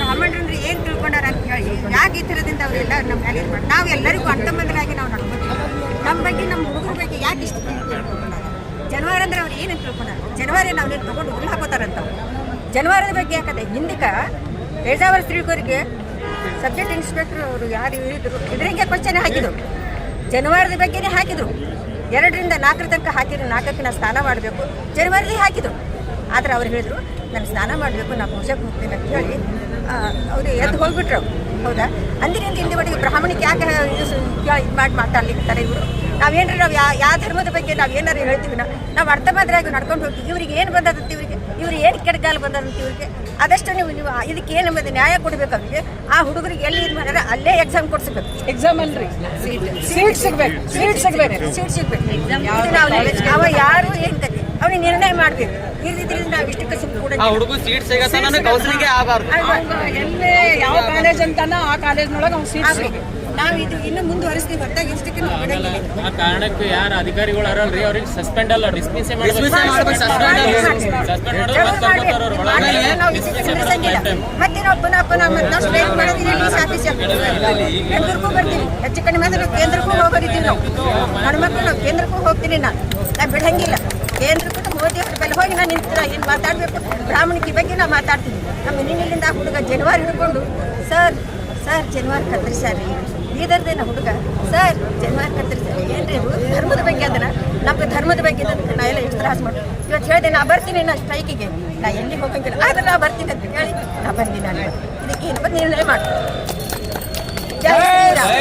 ಬ್ರಾಹ್ಮಣರು ಏನು ತಿಳ್ಕೊಂಡಾರ ಅಂತ ಹೇಳಿ ಯಾಕೆ ಈ ಥರದಿಂದ ಅವರೆಲ್ಲ ನಮ್ಮ ಮೇಲೆ ಇದು ಮಾಡಿ ನಾವು ಎಲ್ಲರಿಗೂ ಅರ್ಥಬಂಧರಾಗಿ ನಾವು ನಡ್ಕೋತೀವಿ. ನಮ್ಮ ಬಗ್ಗೆ ನಮ್ಮ ಹುಡುಗರ ಬಗ್ಗೆ ಯಾಕೆ ಇಷ್ಟು ತಿಳ್ಕೊಂಡಾರ? ಜನವಾರ ಅಂದ್ರೆ ಅವ್ರು ಏನು ತಿಳ್ಕೊಂಡಾರ? ಜನವಾರ ನಾವು ತೊಗೊಂಡು ಹುಲ್ಲು ಹಾಕೋತಾರಂತ. ಜನವಾರದ ಬಗ್ಗೆ ಯಾಕಂದ್ರೆ ಹಿಂದಕ್ಕೆ ಪೇಜಾವರ ಸ್ತ್ರೀಕರಿಗೆ ಸಬ್ಜೆಕ್ಟ್ ಇನ್ಸ್ಪೆಕ್ಟರ್ ಅವರು ಯಾರು ಹೇಳಿದ್ರು ಇದರಿಗೆ ಕ್ವಶನ್ ಹಾಕಿದ್ರು. ಜನವಾರದ ಬಗ್ಗೆನೇ ಹಾಕಿದ್ರು. 2ರಿಂದ 4 ತನಕ ಹಾಕಿದ್ರು. 4ಕ್ಕೆ ನಾವು ಸ್ನಾನ ಮಾಡಬೇಕು ಜನವರಿಲಿ ಹಾಕಿದ್ರು. ಆದರೆ ಅವ್ರು ಹೇಳಿದ್ರು ನಾನು ಸ್ನಾನ ಮಾಡಬೇಕು, ನಾನು ಪೂಜೆಗೆ ಹೋಗ್ತೀನಿ ಅಂತ ಹೇಳಿ ಅವರು ಎದ್ದು ಹೋಗ್ಬಿಟ್ರು. ಹೌದಾ? ಅಂದಿನಿಂದ ಇಂದಿವರೆಗೆ ಬ್ರಾಹ್ಮಣಿಗೆ ಯಾಕೆ ಇದು ಮಾಡಿ ಮಾತಾಡ್ಲಿಕ್ತಾರೆ ಇವರು? ನಾವೇನ್ರಿ ನಾವು ಯಾವ ಧರ್ಮದ ಬಗ್ಗೆ ನಾವು ಏನಾರು ಹೇಳ್ತೀವಿ, ನಾವು ಅರ್ಥಮಾದ್ರಾಗಿ ನಡ್ಕೊಂಡು ಹೋಗ್ತೀವಿ. ಇವ್ರಿಗೆ ಏನು ಬಂದದಂತ ಇವ್ರು ಏನು ಕೆಡಗಾಲ ಬಂದದಂತ ಇವ್ರಿಗೆ ಅದಷ್ಟು ನೀವು ಇದಕ್ಕೆ ಏನು ಬಂದ ನ್ಯಾಯ ಕೊಡಬೇಕು. ಅವ್ರಿಗೆ ಆ ಹುಡುಗರಿಗೆ ಎಲ್ಲಿ ಇದು ಮಾಡಿದ್ರೆ ಅಲ್ಲೇ ಎಕ್ಸಾಮ್ ಕೊಡ್ಸ್ಬೇಕು. ಎಕ್ಸಾಮ್ ಅಲ್ರಿ, ಸೀಟ್ ಸಿಗ್ಬೇಕು. ಅವ ಯಾರು ಏನು ತಗ್ಗಿ ಅವ್ನಿಗೆ ನಿರ್ಣಯ ಮಾಡಬೇಕು. ಇರ್ದಿದ್ರಿಂದ ನಾವು ಇಷ್ಟಕ್ಕೆ ಸುಮ್ಮನೆ ಕೂಡ ಎಲ್ಲೇ ಯಾವ ಕಾಲೇಜ್ ಅಂತಾನ ಆ ಕಾಲೇಜ್ನೊಳಗೆ ಅವ್ನು ಸೀಟ್ ಸಿಗ್ಬೇಕು. ನಾವು ಇದು ಇನ್ನು ಮುಂದುವರಿಸ್ತೀವಿ ಹೊರತಾಗಿ ಇಷ್ಟಕ್ಕೆ ನಾವು ಬಿಡಂಗಿಲ್ಲ. ಆ ಕಾರಣಕ್ಕೆ ಯಾರು ಅಧಿಕಾರಿಗಳು ಅರಲ್ರಿ ಅವ್ರಿಗೆ ಸಸ್ಪೆಂಡ್ ಅಲ್ಲ ಡಿಸ್ಮಿಸ್ ಮತ್ತೆ ನಾವು ಪುನಃ ನಾವು ಸ್ಟ್ರೈಕ್ ಮಾಡೋದಿಲ್ಲ. ಬೆಂಗಳೂರಿಗೂ ಬರ್ತೀವಿ, ಹೆಚ್ಚು ಕಡಿಮೆ ಅಂದ್ರೆ ಕೇಂದ್ರಕ್ಕೂ ಹೋಗೋದಿದ್ದೀವಿ. ನಾವು ಹೆಣ್ಮಕ್ಳು ನಾವು ಕೇಂದ್ರಕ್ಕೂ ಹೋಗ್ತೀನಿ. ನಾನು ಬಿಡಂಗಿಲ್ಲ. ಕೇಂದ್ರಕ್ಕೂ ಮೋದಿ ಅವ್ರ ಬೆಲೆ ಹೋಗಿ ನಾನು ನಿಂತ ಏನು ಮಾತಾಡಬೇಕು ಬ್ರಾಹ್ಮಣಿಕೆ ಬಗ್ಗೆ ನಾವು ಮಾತಾಡ್ತೀವಿ. ನಮ್ಮ ಇನ್ನಿಲ್ಲಿಂದ ಹುಡುಗ ಜನವಾರ ಹಿಡ್ಕೊಂಡು ಸರ್ ಜನವಾರ ಕತ್ತರಿಸ್ಯಾರಿ ಬೀದರ್ದೇನ ಹುಡುಗ ಸರ್ ಜನವಾರ ಕತ್ತರಿಸ್ಯಾರಿ ಏನ್ರಿ ಇದು ಧರ್ಮದ ಬಗ್ಗೆ ಅದನ್ನ ನಮ್ಮ ಧರ್ಮದ ಬಗ್ಗೆ ನಾ ಎಲ್ಲ ಎಷ್ಟು ತ್ರಾಸ ಮಾಡಿ ಇವತ್ತು ಹೇಳಿದೆ ನಾ ಬರ್ತೀನಿ ನಾ ಸ್ಟ್ರೈಕಿಗೆ ನಾ ಎಲ್ಲಿ ಹೋಗಂಗಿಲ್ಲ ಆದ್ರೆ ನಾ ಬರ್ತೀನಿ ಅಂತ ಹೇಳಿ ನಾ ಬಂದಿ ನಾನು ಇದಕ್ಕೆ ಏನು ನಿರ್ಣಯ ಮಾಡಿ. ಜೈ ಶ್ರೀರಾಮ್.